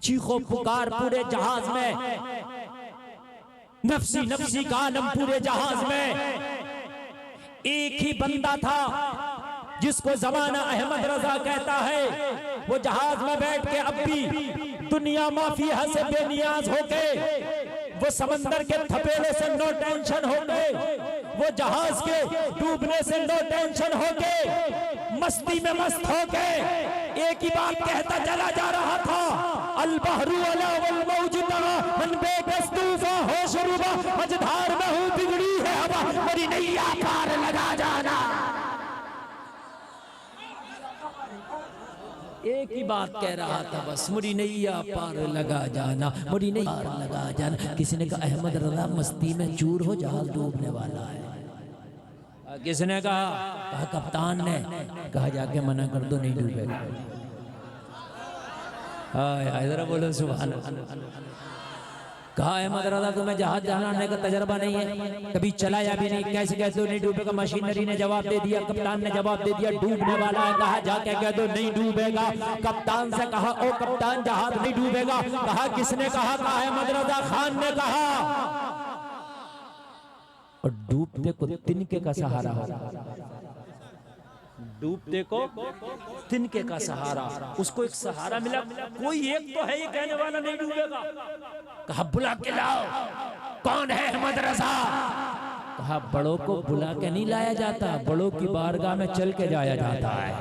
चीखो पुकार पूरे जहाज में, नफसी नफसी का आलम पूरे जहाज में। एक ही बंदा था जिसको जमाना अहमद रजा कहता है, वो जहाज में बैठ के अब भी दुनिया माफिया से बेनियाज होके, वो समंदर के थपेड़े से नो टेंशन होके, वो जहाज के डूबने से नो टेंशन होके, मस्ती में मस्त होके एक ही बात कहता चला जा रहा था, अल बहरू अला वल मौज तगा मन बेकस्तूफा हो शुरुबा, मझधार में हूँ बिगड़ी है हवा, मेरी नैया पार लगा जाना। एक ही बात कह रहा था बस, मुरी नैया पार लगा जाना, मुरी नैया पार लगा जाना। किसी ने कहा अहमद रजा मस्ती में चूर हो, जहाज डूबने वाला है। किसने कहा कप्तान ने कहा जाके मना कर दो, नहीं डूबेगा। हाँ बोलो सुभान अल्लाह। कहा अहमद रजा तुम्हें जहाज चलाने का तजर्बा नहीं है, कभी चलाया भी नहीं, कैसे कहते हो नहीं डूबेगा। मशीनरी ने जवाब दे दिया, कप्तान ने जवाब दे दिया डूबने वाला है। कहा जाके कह दो नहीं डूबेगा। कप्तान से कहा ओ कप्तान जहाज नहीं डूबेगा। कहा किसने कहा? अहमद रजा खान ने कहा। और डूबते को तिनके का सहारा हो, डूबते को तिनके का सहारा, उसको एक सहारा मिला। कोई एक तो है ये कहने वाला नहीं डूबेगा। कहा बुला के लाओ, कौन है अहमद रजा? कहा बड़ों को बुला के नहीं लाया जाता, बड़ों की बारगाह में चल के जाया जाता है।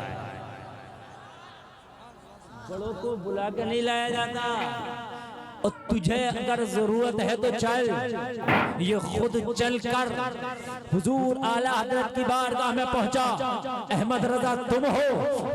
बड़ों को बुला के नहीं लाया जाता। और तुझे अगर जरूरत है तो चल, ये खुद चलकर हुजूर आला हजरत की बारगाह में पहुंचा। अहमद रजा तुम हो?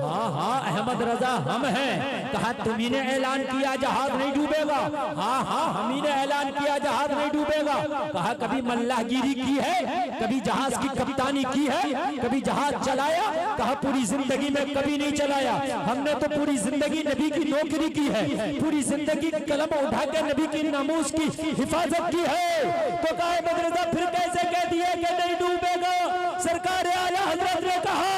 हाँ हाँ अहमद रजा हम हैं। कहा तुम्ही ने ऐलान किया जहाज नहीं डूबेगा? हाँ हाँ हम ही ने ऐलान किया जहाज नहीं डूबेगा। कहा कभी मल्लाहगिरी की है, कभी जहाज की कप्तानी की है, कभी जहाज चलाया? कहा पूरी जिंदगी में कभी नहीं चलाया, हमने तो पूरी जिंदगी नबी की नौकरी की है, पूरी जिंदगी कलम उठा के नबी की नामूस की हिफाजत की है। तो कहा मदरसा फिर कैसे कह दिया कि नहीं डूबेगा? सरकार आला हजरत ने कहा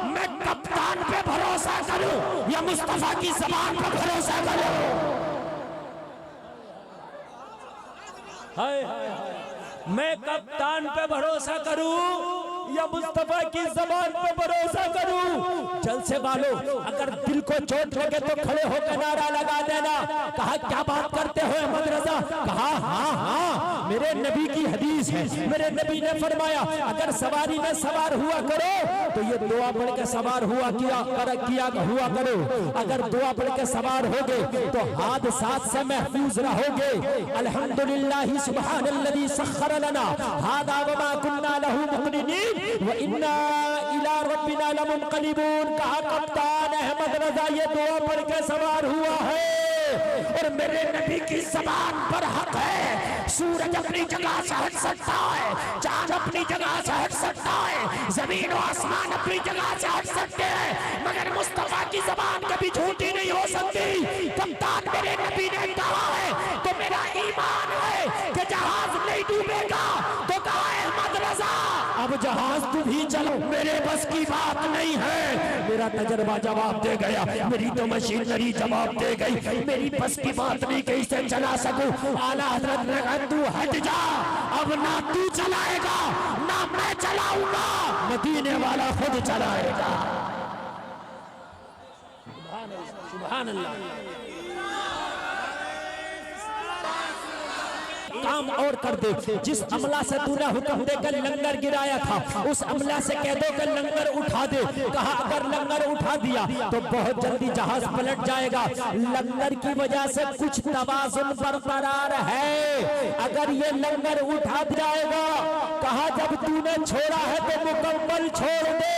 मैं कप्तान पे भरोसा करूं या मुस्तफा की ज़बान पे भरोसा करूं? हाय हाय हाय, मैं कप्तान पे भरोसा करूं या मुस्तफा की ज़बान पे भरोसा करूं? जलसे वालों अगर दिल को चोट लगे तो खड़े होकर नारा लगा देना। कहा क्या बात करते हो अहमद रजा? कहा हाँ हाँ मेरे नबी की हदीस है, मेरे नबी ने फरमाया अगर सवारी में सवार हुआ करो तो ये दुआ पढ़ के सवार हुआ करो। अगर दुआ पढ़ के सवार होगे तो हादसात से महफूज रहोगे। अल्हम्दुलिल्लाह सुब्हानल्लज़ी सख्खर लना हादा वमा कुन्ना लहू मुक़रिनीन व इन्ना इला रब्बिना लमुनक़लिबून। कहा कप्तान अहमद रजा ये दुआ पढ़ के सवार हुआ है और मेरे नबी की ज़बान पर हक है। सूरज अपनी जगह से हट सकता है, चांद अपनी जगह से हट सकता है, जमीन और आसमान अपनी जगह से हट सकते हैं, मगर मुस्तफा की ज़बान कभी झूठी नहीं हो सकती। कप्तान मेरे नबी ने कहा है तो मेरा ईमान है कि जहाज नहीं डूबेगा। तो कहा अहमद रजा अब जहाज तुम ही चलो, मेरे बस की बात नहीं है। मेरा तजर्बा जवाब दे गया, मेरी तो मशीनरी जवाब दे गई, मेरी बस की बात नहीं कि इसे चला सकूं। आला हजरत ने कहा तू हट जा, अब ना तू चलाएगा ना मैं चलाऊंगा, मदीने वाला खुद चलाएगा। सुभान अल्लाह। काम और कर दे, जिस अमला से तूने हुक्म देकर लंगर गिराया था उस अमला से कह दो कि लंगर उठा दे। कहा अगर लंगर उठा दिया तो बहुत जल्दी जहाज पलट जाएगा। लंगर की वजह से कुछ तवाज़ुन बरकरार है, अगर ये लंगर उठा जाएगा। कहा जब तूने छोड़ा है तो मुकम्मल छोड़ दे।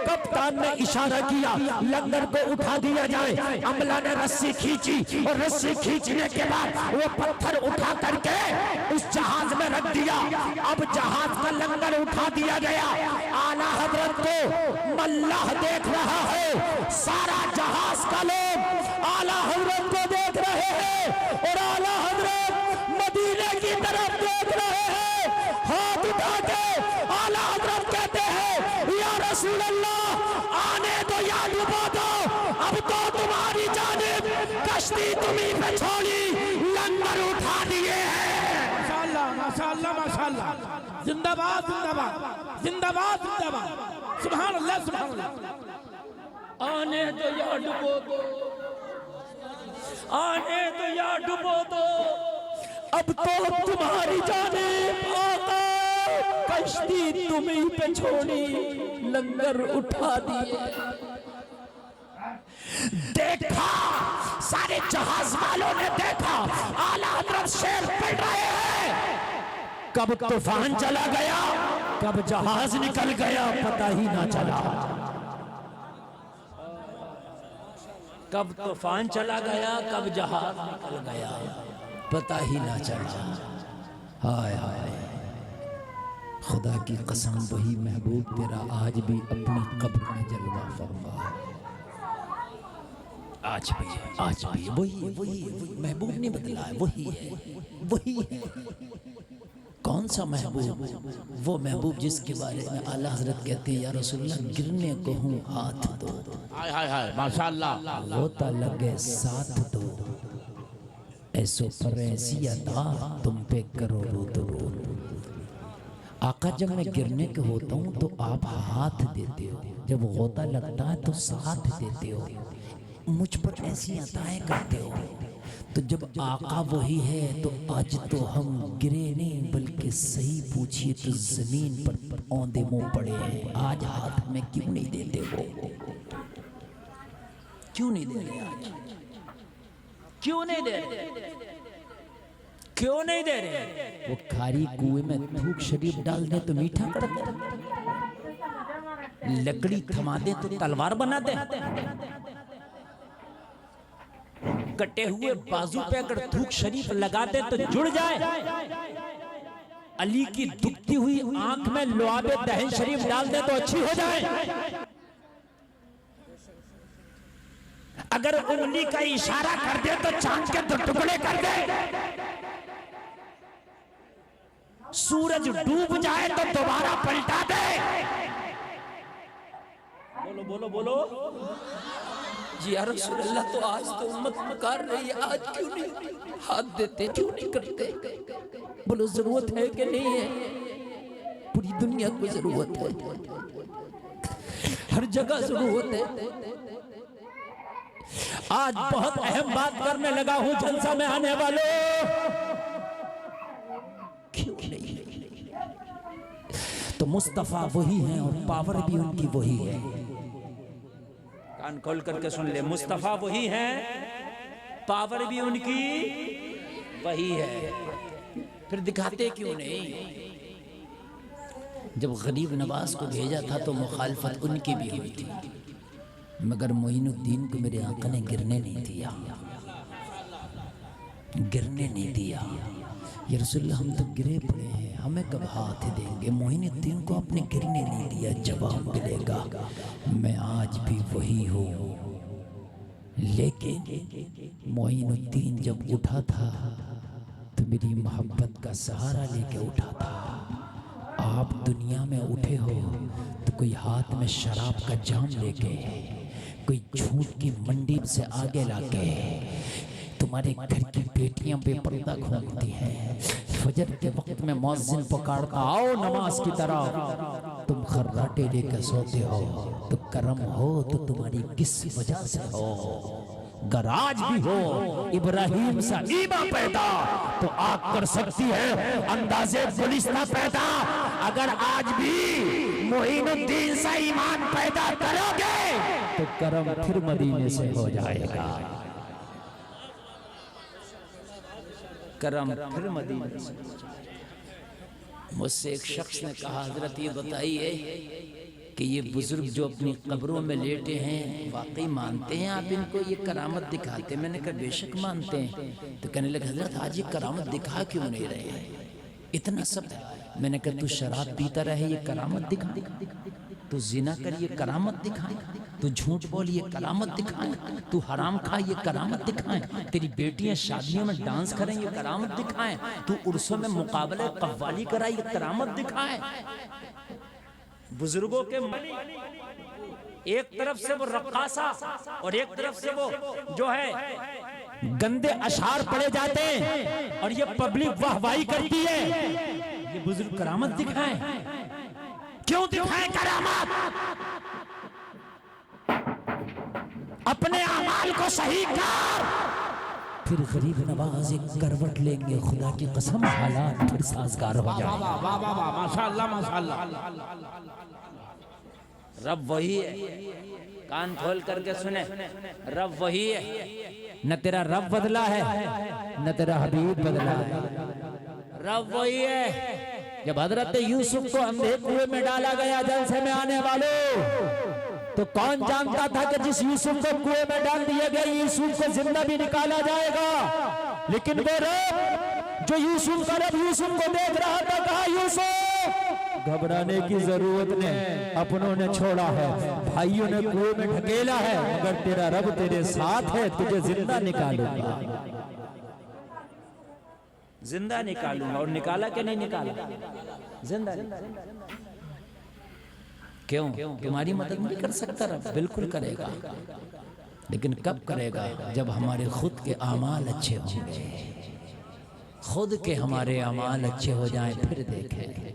कप्तान ने इशारा किया लंगर को उठा दिया जाए। अमला ने रस्सी खींची और रस्सी खींचने के बाद वो पत्थर उठा करके उस जहाज में रख दिया। अब जहाज का लंगर उठा दिया गया। आला हजरत को मल्लाह देख रहा है, सारा जहाज का लोग आला हजरत को देख रहे हैं और आला हजरत मदीने की तरफ देख रहे हैं। हाथ उठा के आला हजरत कहते हैं या रसूल अल्लाह आने दो या डुबा दो, अब तो तुम्हारी जानिब कश्ती तुम्ही पे छोड़ी लंगर उठा दिए हैं। माशाअल्लाह माशाअल्लाह माशाअल्लाह, जिंदाबाद जिंदाबाद जिंदाबाद जिंदाबाद, सुभान अल्लाह सुभान अल्लाह। आने दो या डुबो दो, आने दो या डुबो दो, अब तो तुम्हारी जानिब आका, कश्ती तुम्ही पे छोड़ी लंगर उठा दिए। देखा, सारे जहाज वालों ने देखा, आला हजरत शेर पड़ रहे हैं। कब तूफान चला गया, कब जहाज निकल गया, पता ही ना चला। कब तूफान चला गया, कब जहाज निकल गया, पता ही ना चला। हाय हाय, खुदा की कसम वही महबूब तेरा आज भी अपनी कब्र में जलवा फरमा है। आज भी वही वही महबूब नहीं बदला है, वही है वही है। कौन सा महबूब? वो महबूब जिसके बारे में आला हजरत कहते हैं, या रसूलल्लाह गिरने को हूँ हाथ दो, हाय हाय हाय माशाअल्लाह, होता लगे साथ दो, ऐसो पर ऐसी अदा तुम पे करो दो। आका जब मैं गिरने के होता हूँ तो आप हाथ देते हो, जब होता लगता है तो साथ देते हो, मुझ पर ऐसी अताएं करते हो। तो जब आका वही है तो आज तो हम गिरे नहीं, बल्कि सही पूछिए तो जमीन पर औंधे मुंह पड़े हैं। आज हाथ में क्यों नहीं देते हो? क्यों नहीं दे रहे? आज क्यों नहीं दे रहे? क्यों नहीं दे रहे? वो खारी कुएं में थूक शरीफ डाल दे तो मीठा कर दे, लकड़ी थमा दे तो तलवार बना दे, कटे हुए बाजू पे अगर थूक शरीफ लगा दे तो जुड़ जाए, अली की दुखती हुई आंख में लुआबे दहन शरीफ डाल दे तो अच्छी हो जाए, अगर उंगली का इशारा कर दे तो चांद के दो टुकड़े कर दे, सूरज डूब जाए तो दोबारा पलटा दे। बोलो बोलो बोलो जी या रसूल अल्लाह, तो आज तो उम्मत पुकार रही है, आज क्यों नहीं हाथ देते, क्यों नहीं करते? बोलो जरूरत है कि नहीं है? पूरी दुनिया को जरूरत है, हर जगह जरूरत है। आज बहुत अहम बात करने लगा हूं जलसा में आने वालों, क्यों नहीं? तो मुस्तफा वही है और पावर भी उनकी वही है। कान खोल करके सुन ले, मुस्तफा वही है, पावर भी उनकी वही है। फिर दिखाते क्यों नहीं? जब गरीब नवाज को भेजा था तो मुखालफत उनकी भी हुई थी, मगर मोइनुद्दीन को मेरे आका ने गिरने नहीं दिया, गिरने नहीं दिया। या रसूलल्लाह हम तो गिरे पड़े हैं, हमें कब हाथ देंगे? मोइनुद्दीन को आपने गिरने नहीं दिया, जवाब मिलेगा मैं आज भी वही हूँ। लेकिन मोइनुद्दीन जब उठा था तो मेरी मोहब्बत का सहारा लेके उठा था। आप दुनिया में उठे हो तो कोई हाथ में शराब का जाम लेके, कोई झूठ की मंडी से आगे लाके तुम्हारे घर की बेटियां बेपर्दा घूमती हैं, फजर के वक्त में मुअज्जिन पुकारता आओ नमाज की तरफ, तुम खर्राटे लेकर सोते हो। तो करम हो तो तुम्हारी किस वजह से हो? गराज भी हो इब्राहिम सा ईमा पैदा तो आग कर सकती है अंदाजे गुलिस्ता पैदा। अगर आज भी मोइनुद्दीन सा ईमान पैदा करोगे तो करम फिर मदीने से हो जाएगा, करम फिर मदीने से। मुझसे एक शख्स ने कहा हजरत ये बताइए कि ये बुजुर्ग जो अपनी कब्रों में लेटे हैं वाकई मानते हैं आप इनको, ये करामत दिखाते हैं? मैंने कहा बेशक मानते हैं। तो कहने लगे हजरत आज ये करामत दिखा क्यों नहीं रहे हैं? इतना सब है। मैंने कहा तू शराब पीता रहे ये करामत दिखा, तू जिना कर ये करामत दिखाए, तू झूठ बोल ये करामत दिखाए, तू हराम खा ये करामत दिखाए, तेरी बेटियां शादियों में डांस करें ये करामत दिखाएं, तू उर्सों में मुकाबले कव्वाली कराए ये करामत दिखाए। बुजुर्गों के एक तरफ से वो रक्कासा और एक तरफ से वो जो है गंदे अशार पड़े जाते हैं और ये पब्लिक वाहवाही करती है। ये बुजुर्ग करामत दिखाएं, क्यों दिखाएं करामत? अपने अमाल को सही कर, फिर गरीब नवाज एक करवट लेंगे, खुदा की कसम हालात फिर साजगार हो जाएंगे। वाह वाह वाह वाह, माशाअल्लाह माशाअल्लाह। रब वही है, कान खोल करके सुने, रब वही है। न तेरा रब बदला है न तेरा हबीब बदला है, रब वही है। जब हजरत यूसुफ को अंधे कुएं में डाला गया जलसे में आने वालों, तो कौन जानता था कि जिस यूसुफ को कुएं में डाल दिया गया यूसुफ को जिंदा भी निकाला जाएगा। लेकिन वो रब जो यूसुफ का रब यूसुफ को देख रहा था, कहा यूसुफ घबराने की जरूरत नहीं, अपनों ने छोड़ा है, भाइयों ने कुएं में ढकेला है, मगर तेरा रब तेरे साथ है, तुझे जिंदा निकालूंगा, जिंदा निकालूंगा। और निकाला कि नहीं निकाला? जिंदा। क्यों? तुम्हारी मदद नहीं कर सकता रब? बिल्कुल करेगा, लेकिन कब करेगा? जब हमारे खुद के आमाल अच्छे होंगे, खुद के हमारे आमाल अच्छे हो जाएं, फिर देखें।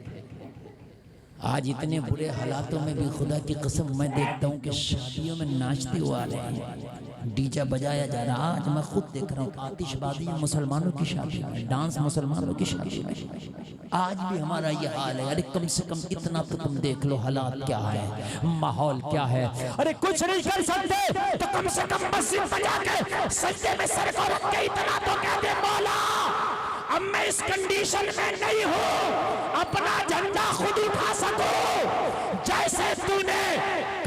आज इतने बुरे हालातों में भी खुदा की कसम मैं देखता हूँ कि शादियों में नाचते हुए आ रहे हैं, डीजे बजाया जा रहा। आज मैं खुद देख रहा हूँ आतिशबाजी मुसलमानों की शादी में, डांस मुसलमानों की शादी में। आज भी हमारा ये हाल है। अरे कम से कम इतना तो तुम देख लो हालात क्या है, माहौल क्या है। अरे कुछ नहीं कर सकते तो कम से कम मस्जिद बजा के सजदे में सर को रख के इतना तो कह दे, मौला अब मैं इस कंडीशन में नहीं हूँ, अपना झंडा खुद उठा सको, जैसे तूने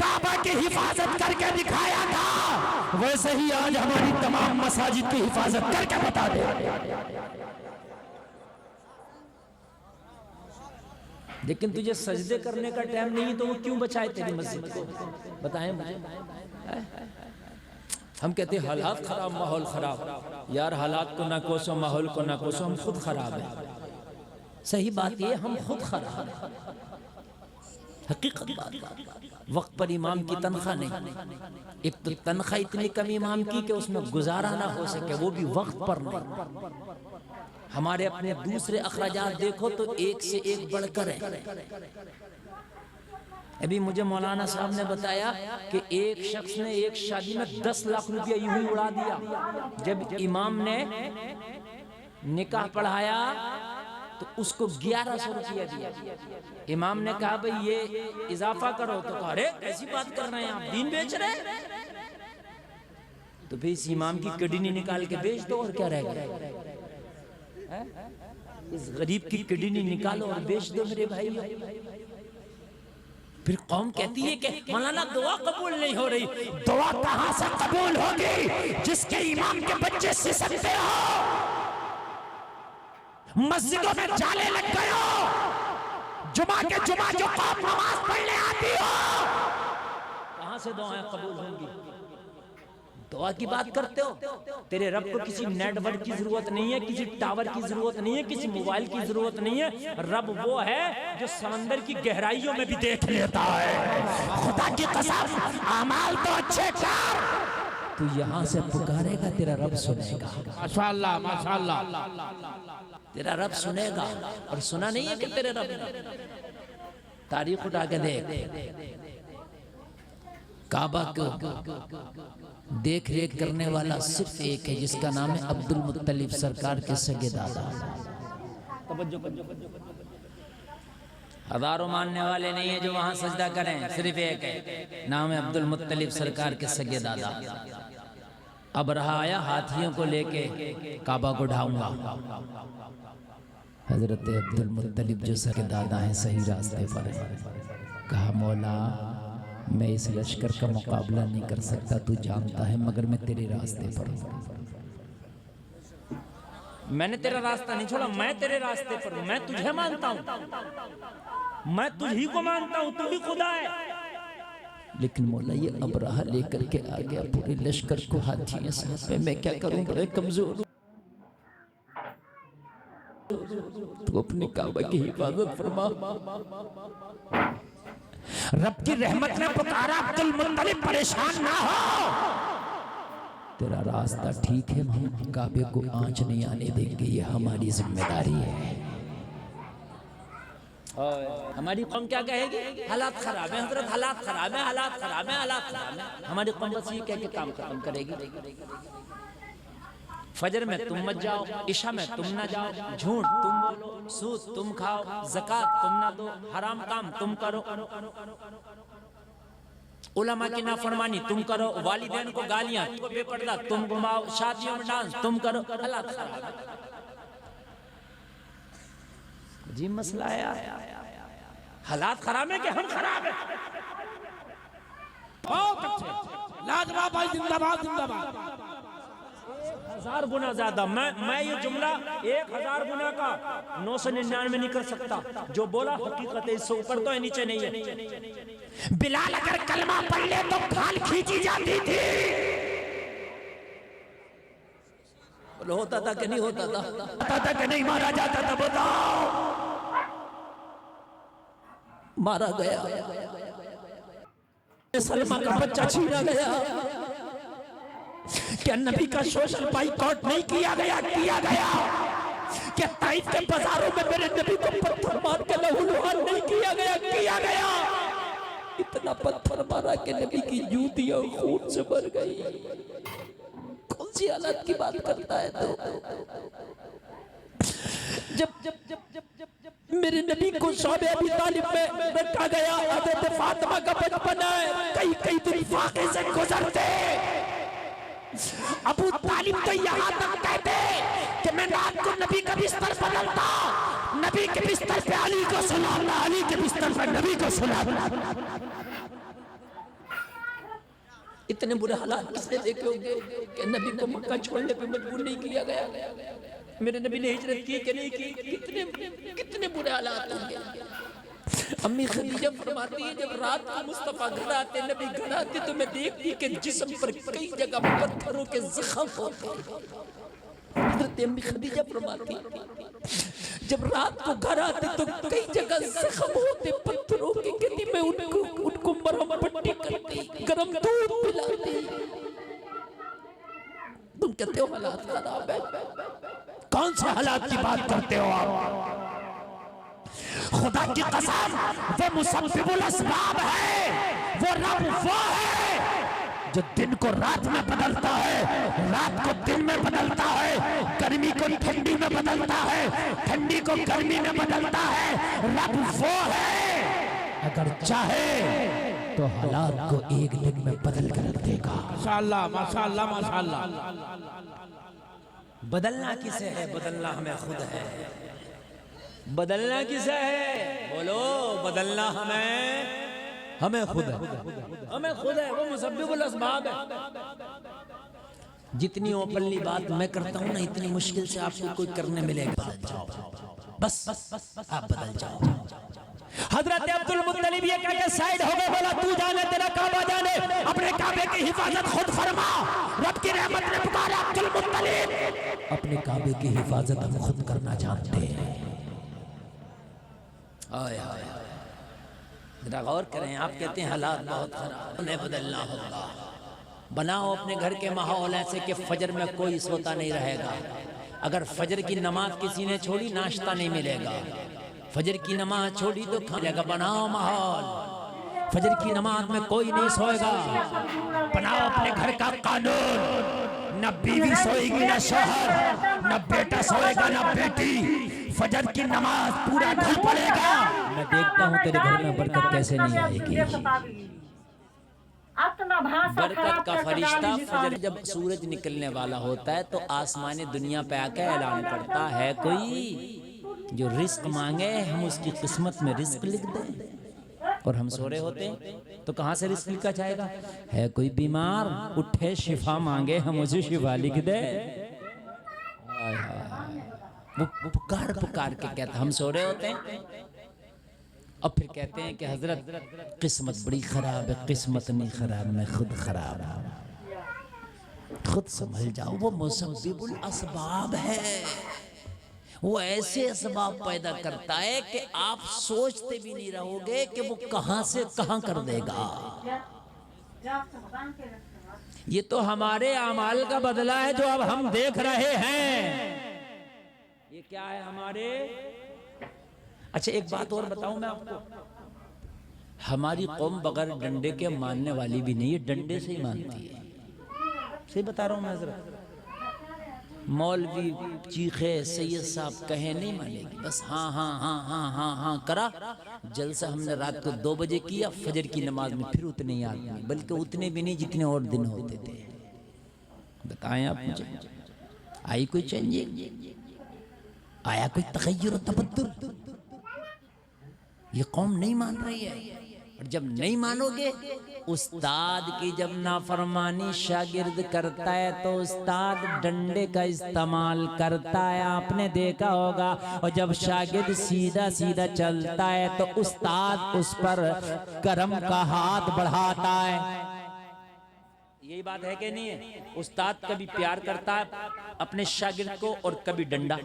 काबा की हिफाजत करके दिखाया था, वैसे ही आज हमारी तमाम मसाजिद की हिफाजत करके बता दे। लेकिन तुझे सजदे करने का टाइम नहीं तो वो क्यों बचाए तेरी मस्जिद को? बताएं। हम कहते हैं हालात खराब, माहौल खराब। यार हालात को ना कोसो, माहौल को ना कोसो, हम खुद खराब है। सही बात ये, हम खुद खराब है, हकीकत बात। वक्त पर इमाम की तनख्वाह नहीं, एक तो तनख्वाह इतनी कम इमाम की कि उसमें गुजारा ना हो सके, वो भी वक्त पर नहीं। हमारे अपने दूसरे अखराजात देखो तो एक से एक बढ़कर है। अभी मुझे मौलाना साहब ने बताया कि एक शख्स ने एक शादी में 10 लाख रुपया यूं ही उड़ा दिया। जब इमाम ने निकाह पढ़ाया तो उसको 1100 रुपया दिया। इमाम ने कहा भाई ये इजाफा करो, तो कहा अरे ऐसी बात कर रहे हैं आप, दीन बेच रहे हैं? तो फिर इस इमाम की किडनी निकाल के बेच दो, और क्या रहेगा? इस गरीब की किडनी निकालो और बेच दो मेरे भाई। फिर कौम कहती है कि मौलाना दुआ कबूल नहीं हो रही। दुआ कहां से कबूल होगी जिसके इमाम के बच्चे सिसकते हो, मस्जिदों में जाले लग गए हो, जुमा के जुमा जो कौम नमाज पढ़ने आती हो, कहां से दुआएं कबूल होंगी? दुआ की बात करते हो। तेरे रब को किसी नेटवर्क की जरूरत नहीं है, किसी टावर की जरूरत नहीं है, किसी मोबाइल की जरूरत नहीं है। रब वो है जो समंदर की गहराइयों में भी देख लेता है। खुदा की कसम, अमाल तो अच्छे कर, तू यहाँ से पुकारेगा तेरा रब सुनेगा। माशाअल्लाह माशाअल्लाह, तेरा रब सुनेगा। और सुना नहीं है कि तेरे रब ने? तारीख उठा के देख, काबा को देख रेख करने वाला सिर्फ एक है, जिसका नाम है अब्दुल मुत्तलिब सरकार के सगे दादा। हजारों मानने वाले नहीं है जो वहां सजदा करें, सिर्फ एक है, नाम है अब्दुल मुत्तलिब सरकार के सगे दादा। अब रहा आया हाथियों को लेके काबा को ढाऊंगा। हजरत अब्दुल मुत्तलिब जो सगे दादा हैं सही रास्ते पर है। कहा मौला मैं इस लश्कर का मुकाबला नहीं कर सकता, तू जानता है, मगर मैं तेरे रास्ते पर हूं। मैंने तेरा रास्ता नहीं छोड़ा, मैं तेरे रास्ते पर हूं। मैं तुझे मानता हूं, मैं तुझी को मानता हूं, तू भी खुदा है। लेकिन मौला ये अबराहा लेकर के आ गया पूरे लश्कर को, हाथी साथ में, मैं क्या करूं, बड़े कमजोर हूं। तू अपने काबा की हिफाजत फरमा। रब की रहमत ने पुकारा, अब्दुल मुत्तलिब परेशान ना हो, तेरा रास्ता ठीक है, हम काबे को आंच नहीं आने देंगे, ये हमारी जिम्मेदारी है। हमारी कौम क्या कहेगी? हालात खराब है हजरत, हालात खराब है, हालात खराब है, हालात खराब है। हमारी कौम बस ये कह के काम खत्म करेगी। फजर में तुम मत जाओ, इशा में तुम ना जाओ, झूठ तुम बोलो, सूद तुम खाओ, ज़कात तुम ना दो, हराम काम तुम करो, उलमा की नाफरमानी तुम करो, वालिदैन को गालियां, बेपर्दा तुम घुमाओ, शादियों में डांस तुम करो। हालात खराब है जी, मसला है हालात खराब है कि हम खराब है? बहुत अच्छे, लाजवाब भाई, जिंदाबाद जिंदाबाद। 1000 गुना ज्यादा मैं ये जुमला 1000 गुना का 999 नहीं कर सकता। जो बोला हकीकत है, इससे ऊपर तो है, नीचे नहीं है। बिलाल अगर कलमा पढ़ ले तो खाल खींची जाती थी। होता था कि नहीं होता था? होता था कि नहीं मारा जाता था? बताओ। मारा गया, सलमा का बच्चा छीना गया, क्या नबी का सोशल बाइकआउट नहीं किया गया? किया गया। क्या ताइफ के बाजारों में मेरे नबी को पत्थर मार के लहूलुहान नहीं किया गया? किया गया। इतना पत्थर मारा कि नबी की जूतियां खून से भर गई। कौन सी हालत की बात करता है? तो जब जब जब जब जब जब मेरे नबी को शौबे अबी तालिब में रखा गया, हज़रत फातिमा का बचपन है, कई कई दिन वाक़े से गुजरते। अबू तालिब तो यहाँ तक कहते कि मैं रात को नबी का बिस्तर बदलता, नबी के बिस्तर पे अली को सुलाता, अली के बिस्तर पे नबी को सुलाता। इतने बुरे हालात किसने देखे होंगे कि नबी को मक्का छोड़ने पे मजबूर नहीं किया गया? मेरे नबी ने हिजरत की कि नहीं की? कितने कितने बुरे हालात होंगे। अम्मी खदीजा फरमाती है, जब रात को मुस्तफा घर आते, नबी घर आते, तो मैं देखती कि जिस्म पर कई जगह पत्थरों के जख्म होते। हज़रत अम्मी खदीजा फरमाती, जब रात को घर आते तो कई जगह जख्म होते पत्थरों के, कहती मैं उनको मरहम पट्टी करती, गरम दूध पिलाती। तुम कहते हो हालात खराब है? कौन से हालात की बात करते हो आप? खुदा की कसम, वो मुसब्बिबुल अस्बाब है, वो रब वो है जो दिन को रात में बदलता है, रात को दिन में बदलता है, गर्मी को ठंडी में बदलता है, ठंडी को गर्मी में बदलता है। रब वो है, अगर चाहे तो हालात को एक दिन में बदल कर रख देगा। माशाअल्लाह माशाअल्लाह माशाअल्लाह। बदलना किसे है? बदलना हमें खुद है। बदलना किसे है? बोलो। बदलना हमें खुद है, हमें खुद है। वो मुसब्बिबुल अस्बाब है। जितनी ओपनली बात मैं करता हूँ ना, इतनी मुश्किल से आपको कोई करने मिलेगा। बदल जाओ, बस आप बदल जाओ। हजरत अब्दुल मुत्तलिब ये कहकर साइड हो गए, बोला तू जाने तेरा काबा जाने, अपने काबे की हिफाजत खुद फरमा। रब की रहमत ने पुकारा अब्दुल मुत्तलिब, अपने काबे की हिफाजत हम खुद करना जानते हैं। आय हाय, जरा गौर करें। आप कहते हैं हालात बहुत खराब, उन्हें बदलना होगा। बनाओ अपने घर के माहौल ऐसे कि फजर में कोई सोता नहीं रहेगा। अगर फजर की नमाज किसी ने छोड़ी, नाश्ता नहीं मिलेगा। फजर की नमाज छोड़ी तो खा जाएगा। बनाओ माहौल, फजर की नमाज में कोई नहीं सोएगा। बनाओ अपने घर का कानून, न बीवी सोएगी न शौहर, न बेटा सोएगा न बेटी। फजर की नमाज पूरा घर पड़ेगा। मैं देखता हूँ तेरे घर में बरकत कैसे नहीं आएगी। बरकत का फरिश्ता फजर जब सूरज निकलने वाला होता है तो आसमानी दुनिया पे आकर ऐलान करता है, कोई जो रिस्क मांगे हम उसकी किस्मत में रिस्क लिख दें। और हम सो रहे होते तो कहाँ से रिस्क लिखा जाएगा? है कोई बीमार, उठे शिफा मांगे हम उसे शिफा लिख दे। वो पुकार पुकार के कहते, हम सो रहे होते हैं और फिर कहते हैं कि हजरत किस्मत बड़ी खराब है। किस्मत नहीं खराब, मैं खुद खराब हूं, खुद संभल जाओ। वो मुसब्बिबुल अस्बाब है, वो ऐसे असबाब पैदा करता है कि आप सोचते भी नहीं रहोगे कि वो कहां से कहां कर देगा। ये तो हमारे अमाल का बदला है जो अब हम देख रहे हैं। ये क्या है हमारे। अच्छा एक बात और बताऊं मैं आपको, हमारी कौम बगैर डंडे के मानने वाली भी नहीं है, डंडे से ही मानती है। सही बता रहा हूं मैं जरा। मौलवी चीखे, सैयद साहब कहे, नहीं मानेगी, बस हाँ हाँ हाँ हाँ हाँ हाँ करा। जलसा हमने रात को 2 बजे किया, फजर की नमाज में फिर उतने ही आदमी, बल्कि उतने भी नहीं जितने और दिन होते थे। बताएं आप मुझे, आई कोई चेंज, आया कोई तगय्युर तबद्दुल? ये कौम नहीं मान रही है। और जब नहीं मानोगे, उस्ताद की जब नाफरमानी शागिर्द करता है तो उस्ताद डंडे का इस्तेमाल करता है, आपने देखा होगा। और जब शागिर्द सीधा सीधा चलता है तो उस्ताद उस पर करम का हाथ बढ़ाता है। यही बात है कि नहीं है? उस्ताद कभी प्यार करता है अपने शागिर्द को और कभी डंडा।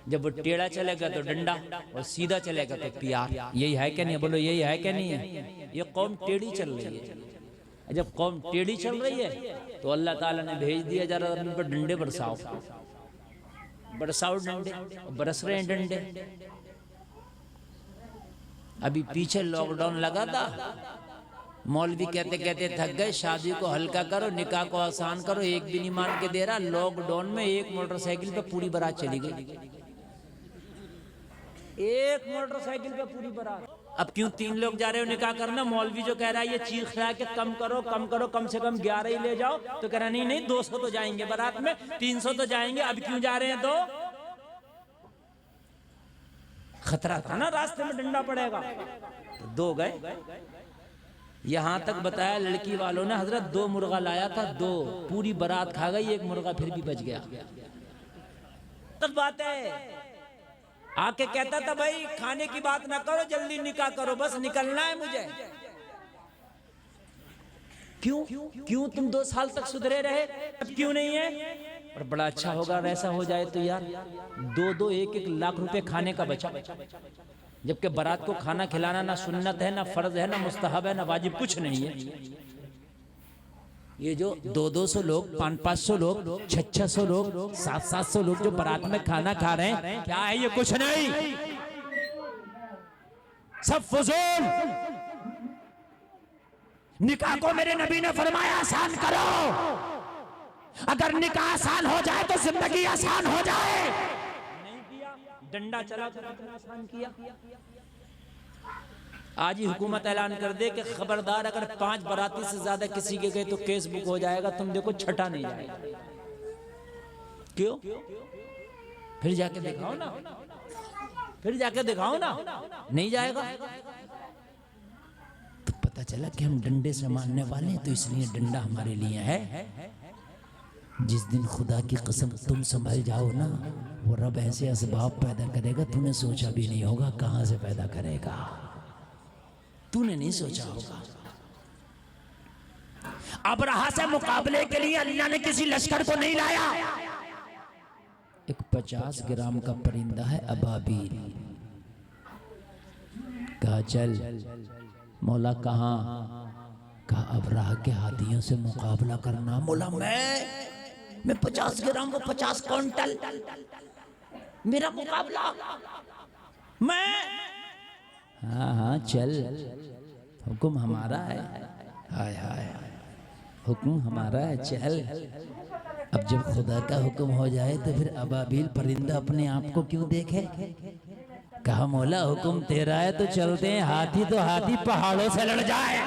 जब वो टेढ़ा चलेगा तो डंडा और सीधा चलेगा तो प्यार। यही है कि नहीं? बोलो यही है कि नहीं है? ये कौम टेढ़ी चल रही है। जब कौम टेढ़ी चल रही है तो अल्लाह ताला ने भेज दिया, जरा उन पर डंडे बरसाओ, बरसाओ डंडे। बरस रहे हैं डंडे। अभी पीछे लॉकडाउन लगा था, मौलवी कहते कहते थक गए, शादी को हल्का करो, निकाह को आसान करो, एक भी नहीं मान के दे रहा। लॉकडाउन में एक मोटरसाइकिल पे पूरी बारात चली गई, एक मोटरसाइकिल पे पूरी बारात। अब क्यों 3 लोग जा रहे हो निकाह करना? मौलवी जो कह रहा है, ये चीख रहा है कि कम करो कम करो, कम से कम 11 ही ले जाओ, तो कह रहा नहीं नहीं 200 तो जाएंगे बारात में, 300 तो जाएंगे। अब क्यों जा रहे हैं? तो खतरा था ना, रास्ते में डंडा पड़ेगा, तो 2 गए। यहां तक बताया लड़की वालों ने, हजरत 2 मुर्गा लाया था, 2 पूरी बारात खा गई, 1 मुर्गा फिर भी बच गया। तब बात है, आके कहता था भाई खाने की बात ना करो, जल्दी निकाह करो, बस निकलना है मुझे। क्यों क्यों तुम 2 साल तक सुधरे रहे, अब क्यों नहीं है? और बड़ा अच्छा होगा ऐसा हो जाए तो यार, 2-2 1-1 लाख रुपए खाने का बचा। जबकि बारात को खाना खिलाना ना सुन्नत है, ना फर्ज है, ना मुस्तहब है, ना वाजिब, कुछ नहीं है। ये जो 200-200 लोग, 500-500 लोग, 600-600 लोग, 700-700 लोग जो बारात में खाना खा रहे हैं, क्या है ये? कुछ नहीं, सब फुजूल। निकाह को मेरे नबी ने फरमाया आसान करो। अगर निकाह आसान हो जाए तो जिंदगी आसान हो जाए। नहीं किया, डंडा चला तो कितना आसान किया। आज ही हुकूमत ऐलान कर दे कि खबरदार अगर 5 बाराती से ज्यादा किसी के गए तो केस बुक हो जाएगा, तुम देखो छटा नहीं जाएगा। क्यों? फिर जाके दिखाओ ना, फिर जाके दिखाओ ना, नहीं जाएगा। तो पता चला कि हम डंडे से मारने वाले हैं, तो इसलिए डंडा हमारे लिए है। जिस दिन खुदा की कसम तुम संभल जाओ ना, वो रब ऐसे असबाब पैदा करेगा, तूने सोचा भी नहीं होगा कहां से पैदा करेगा, तूने नहीं सोचा होगा। अबरहा से मुकाबले के लिए अल्लाह ने किसी लश्कर को नहीं लाया। एक 50 ग्राम का परिंदा है अबाबील। कहा चल मौला, कहां? कहा अबरहा के हाथियों से मुकाबला करना। मौला मैं 50 ग्राम, वो 50 क्विंटल, मेरा मुकाबला मैं। हाँ हाँ चल, हुक्म हमारा है। हाय हाय, हुक्म हमारा है, चल। अब जब खुदा का हुक्म हो जाए तो फिर अबाबील परिंदा अपने आप को क्यों देखे? कहा मौला हुक्म तेरा है तो चलते हैं, हाथी तो हाथी पहाड़ों से लड़ जाए।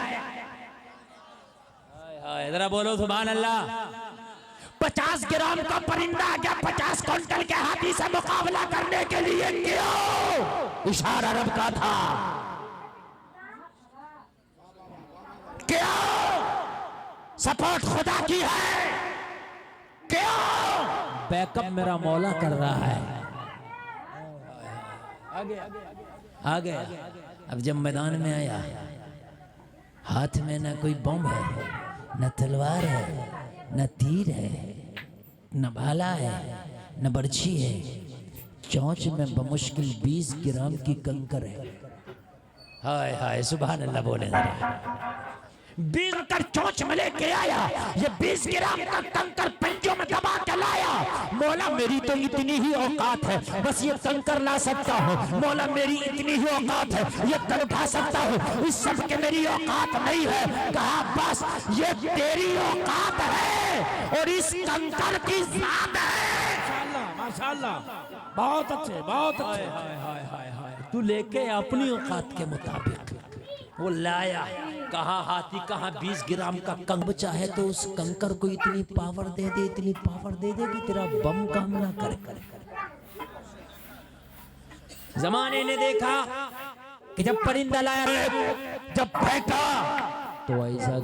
हाय जरा बोलो सुभान अल्लाह। 50 ग्राम का परिंदा आ गया 50 क्विंटल के हाथी से मुकाबला करने के लिए। क्यों? इशारा रब का था। क्यों? सपोर्ट खुदा की है। क्यों? बैकअप मेरा मौला कर रहा है। आ गया। अब जब मैदान में आया, हाथ में ना कोई बम है, न तलवार है, न तीर है, न भाला है, न बर्छी है, चोंच में बमुश्किल 20 ग्राम की कंकर है। हाय हाय सुभान अल्लाह बोले जरा। 20 कर चोंच में लेके आया, ये 20 ग्राम का कंकर पंजों में दबा के लाया। मौला मेरी तो इतनी ही औकात है, बस ये कंकर ला सकता हूँ। मौला मेरी इतनी ही औकात है, ये कर उठा सकता हूँ। इस सब के मेरी औकात नहीं है। कहा बस ये तेरी औकात है और इस कंकर की जात है। माशाल्लाह माशाल्लाह, बहुत अच्छे बहुत अच्छे। तू लेके अपनी औकात के मुताबिक वो लाया। कहा हाथी कहा 20 ग्राम का कंकर चाहे तो उस कंकर को इतनी पावर दे दे, इतनी पावर दे दे कि तेरा बम काम ना करे। जमाने ने देखा कि जब परिंदा लाया, जब फेंका तो ऐसा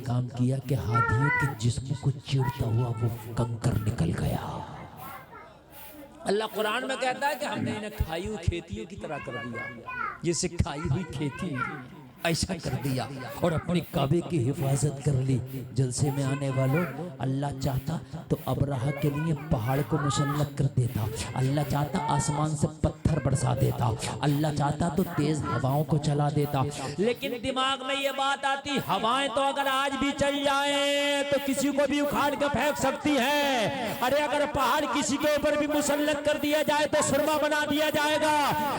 काम किया कि हाथियों के जिस्म को चीरता हुआ वो कंकर निकल गया। अल्लाह कुरान में कहता है कि हमने इन्हें खाई हुई खेतियों की तरह कर दिया, जैसे खाई हुई खेती ऐसा कर दिया और अपनी काबे की हिफाजत कर ली। जलसे में आने वालों, अल्लाह चाहता तो अबराहा के लिए पहाड़ को मुसल्लत कर देता, अल्लाह चाहता आसमान से पत्थर बरसा देता, अल्लाह चाहता तो तेज हवाओं को चला देता। लेकिन दिमाग में ये बात आती, हवाएं तो अगर आज भी चल जाएं तो किसी को भी उखाड़ के फेंक सकती हैं। अरे अगर पहाड़ किसी के ऊपर भी मुसल्लत कर दिया जाए तो सुरमा बना दिया जाएगा।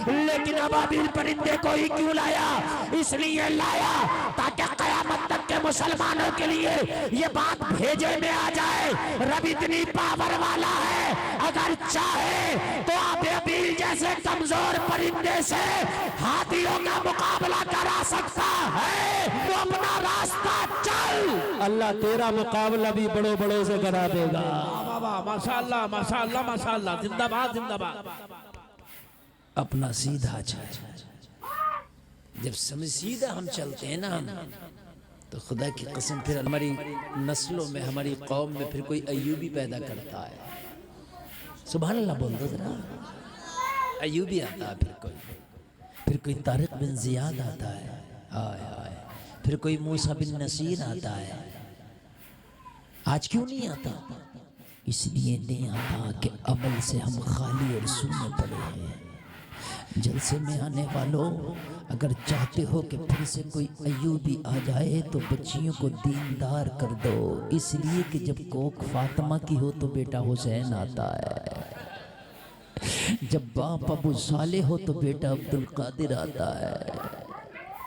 लेकिन अबाबिल परिंदे को ही क्यों लाया? इसलिए लाया ताकि कयामत तक के मुसलमानों के लिए ये बात भेजे में आ जाए, रब इतनी पावर वाला है, अगर चाहे तो अबाबिल जैसे कमजोर परिंदे से हाथियों का मुकाबला करा सकता है। तो अपना रास्ता चल, अल्लाह तेरा मुकाबला भी बड़ों बड़ों से करा देगा। वाह माशाल्लाह माशाल्लाह माशाल्लाह, जिंदाबाद जिंदाबाद। अपना सीधा चल। जब समझ सीधा हम चलते हैं ना तो खुदा की कसम फिर हमारी नस्लों में, हमारी कौम में फिर कोई अय्यूबी पैदा करता है। सुभान अल्लाह बोल दो जरा। अय्यूबी आता है, फिर कोई तारिक बिन जियाद आता है, हाय हाय, फिर कोई मूसा बिन नसीर आता है। आज क्यों नहीं आता? इसलिए नहीं आता कि अमल से हम खाली और शून्य पड़े हैं। जलसे में आने वालों, अगर चाहते हो कि फिर से कोई अय्यूबी आ जाए तो बच्चियों को दीनदार कर दो, इसलिए कि जब कोख फातिमा की हो तो बेटा हुसैन आता है, जब बाप अबू साले हो तो बेटा अब्दुल कादिर आता है।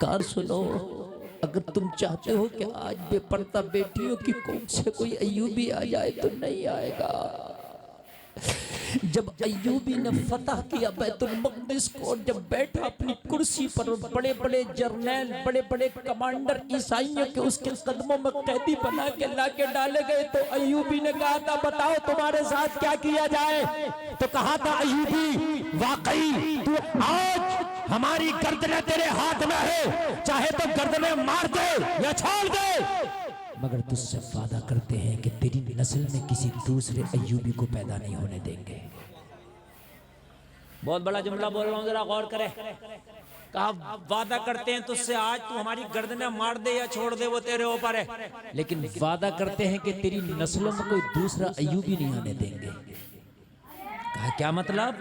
कार सुनो, अगर तुम चाहते हो कि आज बेपर्दा बेटियों की कोख से कोई अय्यूबी आ जाए तो नहीं आएगा। जब अय्यूबी ने फतह किया बैतुल मक़दिस को, जब बैठा अपनी कुर्सी पर, बड़े बड़े जर्नैल, बड़े बड़े कमांडर ईसाइयों के उसके कदमों में कैदी बना के ला के डाले गए, तो अय्यूबी ने कहा था बताओ तुम्हारे साथ क्या किया जाए? तो कहा था अय्यूबी वाकई तू आज हमारी गर्दनें तेरे हाथ में है, चाहे तो गर्दनें मार दे या छोड़ दे, मगर तुझसे वादा करते हैं कि तेरी नस्ल में किसी दूसरे अय्यूबी को पैदा नहीं होने देंगे। बहुत बड़ा जुमला बोल रहा हूँ, जरा गौर करे। कहा वादा करते हैं तुझसे आज तू हमारी गर्दनें मार दे या छोड़ दे, वो तेरे ऊपर है, लेकिन वादा करते हैं कि तेरी नस्लों में कोई दूसरा अय्यूबी नहीं आने देंगे। कहा क्या मतलब?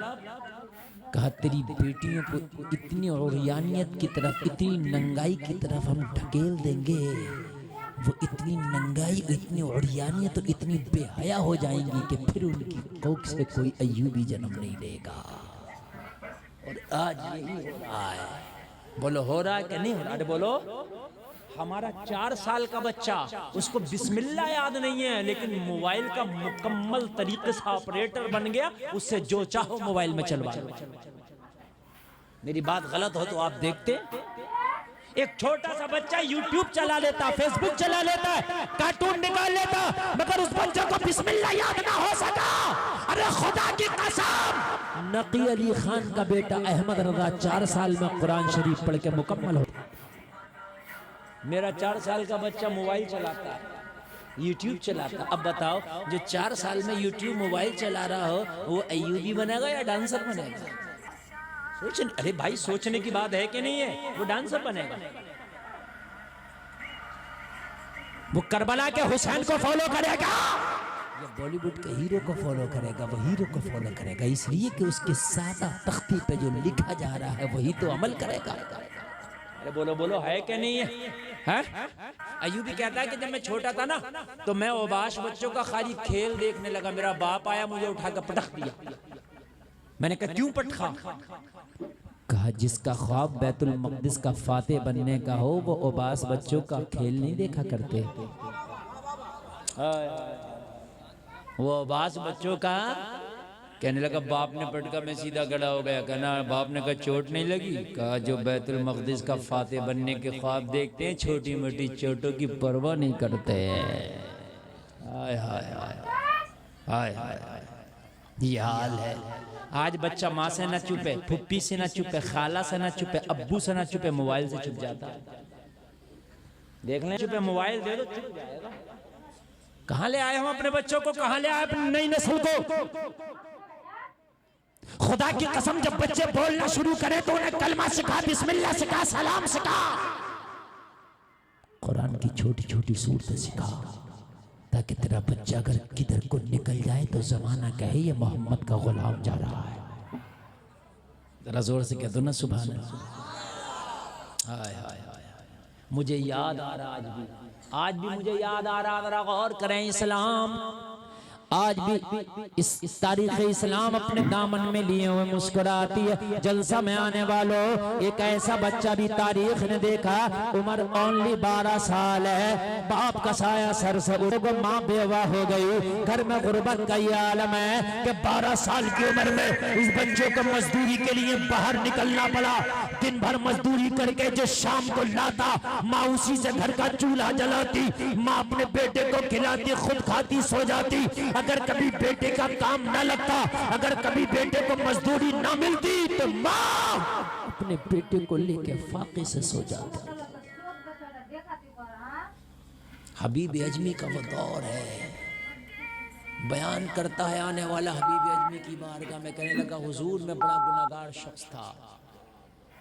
कहा तेरी बेटियों को इतनी औरियानियत की तरफ, इतनी नंगाई की तरफ हम ढकेल देंगे, वो इतनी नंगाई, इतनी औरियानियत और इतनी बेहया हो जाएंगी कि फिर उनकी कोख से कोई अय्यूबी जन्म नहीं लेगा। और आज यही हो रहा है। बोलो हो रहा है कि नहीं हो रहा? अरे बोलो। हमारा 4 साल का बच्चा, उसको बिस्मिल्लाह याद नहीं है, लेकिन मोबाइल का मुकम्मल तरीके से ऑपरेटर बन गया, उससे जो चाहो मोबाइल में चलवा लो। मेरी बात गलत हो तो आप देखते, एक छोटा सा बच्चा यूट्यूब चला लेता, फेसबुक चला लेता है, कार्टून निकाल लेता, मगर उस बच्चे को बिस्मिल्लाह याद ना हो सका। अरे खुदा की कसम, नकी अली खान का बेटा अहमद रजा 4 साल में कुरान शरीफ पढ़ के मुकम्मल हो। मेरा 4 साल का बच्चा मोबाइल चलाता है, यूट्यूब चलाता। अब बताओ, जो 4 साल में यूट्यूब मोबाइल चला रहा हो वो अय्यूबी बनेगा या डांसर बनेगा? सोचने, अरे भाई सोचने की बात है कि नहीं है? वो डांसर बनेगा। वो करबला के हुसैन को फॉलो करेगा, ये बॉलीवुड के हीरो को फॉलो करेगा, वो हीरो को फॉलो करेगा, इसलिए कि उसके सादा तख्ती पे जो लिखा जा रहा है वही तो अमल करेगा। अरे बोलो बोलो, है क्या नहीं है? अयूबी कहता है कि जब मैं छोटा था ना तो मैं ओबाश बच्चों का खाली खेल देखने लगा, मेरा बाप आया मुझे उठा कर पटक दिया। मैंने कहा क्यों पटखा? कहा जिसका ख्वाब बैतुल मक़दिस का फाते बनने का हो वो ओबास बच्चों का खेल नहीं देखा करते। वो ओबास बच्चों का कहने लगा, बाप ने पटका, मैं सीधा खड़ा हो गया। कहना बाप ने कहा चोट नहीं लगी? कहा जो बैतुल मक़दिस का फाते बनने के ख्वाब देखते हैं छोटी मोटी चोटों की परवाह नहीं करते हैं। हाय हाय हाय हाय हाय, ये हाल है। आज बच्चा माँ से ना चुपे, फुप्पी से ना चुपे, खाला से ना चुपे, अब्बू से ना चुपे, मोबाइल से चुप जाता है। देख लें, चुपे मोबाइल दे दो चुप जाएगा। कहाँ ले आए हम अपने बच्चों को, कहाँ ले आए अपनी नई नस्ल को? खुदा की कसम जब बच्चे बोलना शुरू करें तो उन्हें कलमा सिखा, बिस्मिल्लाह सिखा, सलाम सिखा, कुरान की छोटी छोटी सूरतें सिखा, ताकि तेरा बच्चा अगर किधर को निकल जाए तो जमाना कहे ये मोहम्मद का गुलाम जा रहा है। जरा जोर से कह दो ना सुभान अल्लाह। हाय हाय हाय, मुझे याद आ रहा, आज भी मुझे याद आ रहा। जरा गौर करें, इस्लाम आज भी इस तारीख़ इस्लाम अपने दामन में लिए हुए मुस्कुराती है। जलसा में आने वालों, एक ऐसा बच्चा भी तारीख ने देखा, उम्र ओनली 12 साल है, बाप का साया सर से उड़ गया, माँ बेवा हो गई, घर में गुर्बत का ये आलम है कि 12 साल की उम्र में इस बच्चे को मजदूरी के लिए बाहर निकलना पड़ा। दिन भर मजदूरी करके जो शाम को लाता, माँ उसी से घर का चूल्हा जलाती, माँ अपने बेटे को खिलाती, खुद खाती, सो जाती। अगर कभी बेटे का काम न लगता, अगर कभी बेटे को मजदूरी न मिलती तो माँ अपने बेटे को लेके फाके से सो जाती। हबीब अजमी का वो दौर है, बयान करता है आने वाला हबीब अजमी की बारगाह में, कहने लगा हुजूर मैं बड़ा गुनाहगार शख्स था,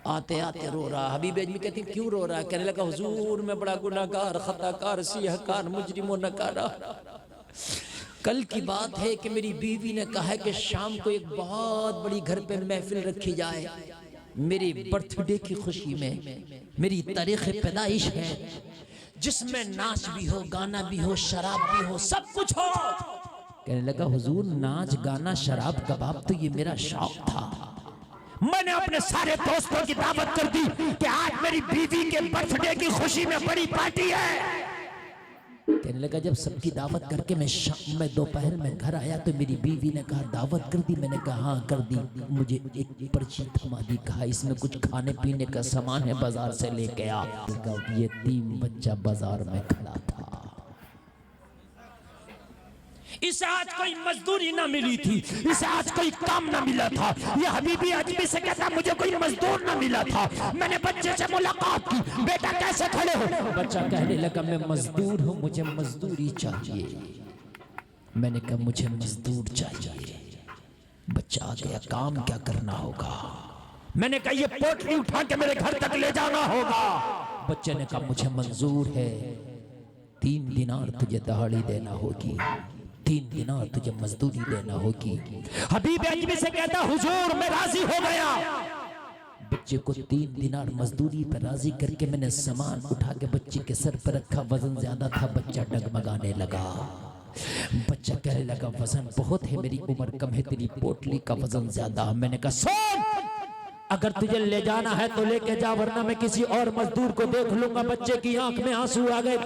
आते आते रो रहा। हबीब अजमी कहती क्यों रो रहा है? कहने लगा हुजूर मैं बड़ा गुनाहगार, खताकार, सियाहकार, मुजरिम व नकारा। कल की बात है कि मेरी बीवी ने कहा है कि शाम को एक बहुत बड़ी घर पे महफिल रखी जाए, मेरे बर्थडे की खुशी में, मेरी तारीख़ पैदाइश है, जिसमें नाच भी हो, गाना भी हो, शराब भी हो, सब कुछ हो। कहने लगा हुजूर नाच गाना शराब कबाब तो ये मेरा शौक था। मैंने अपने सारे दोस्तों की दावत कर दी कि आज मेरी बीवी के बर्थडे की खुशी में बड़ी पार्टी है। कहने लगा जब सबकी दावत करके मैं शाम में दोपहर में घर आया तो मेरी बीवी ने कहा दावत कर दी? मैंने कहा हाँ कर दी। मुझे एक पर्ची थमा दी, कहा इसमें कुछ खाने पीने का सामान है, बाजार से लेके आ। ये 3 बच्चा बाजार में खड़ा था, इसे आज कोई मजदूरी ना मिली थी, इसे आज कोई काम ना मिला था। ये हबीबी अजमी से कहता मुझे कोई मजदूर ना मिला था। मैंने बच्चे से मुलाकात की, बेटा कैसे खड़े हो? बच्चा कहने लगा मैं मजदूर हूँ, मुझे मजदूरी चाहिए। मैंने कहा मुझे मजदूर चाहिए। बच्चा आ गया, काम क्या करना होगा? मैंने कहा ये पोटली उठा के मेरे घर तक ले जाना होगा। बच्चे ने कहा मुझे मंजूर है, 3 दिनार तुझे दहाड़ी देना होगी, 3 दिनार तुझे मजदूरी देना होगी। हबीब अजमी से कहता हुजूर मैं राजी हो गया। बच्चे को 3 दिनार मजदूरी पर राजी करके मैंने सामान उठा के बच्चे के सर पर रखा। वजन ज्यादा था, बच्चा डगमगाने लगा। बच्चा कहने लगा वजन बहुत है, मेरी उम्र कम है, तेरी पोटली का वजन ज्यादा। मैंने कहा सुन, अगर तुझे ले जाना है तो लेके जा, वरना मैं किसी और मजदूर को देख लूंगा। बच्चे की आंख में आंसू आ गए।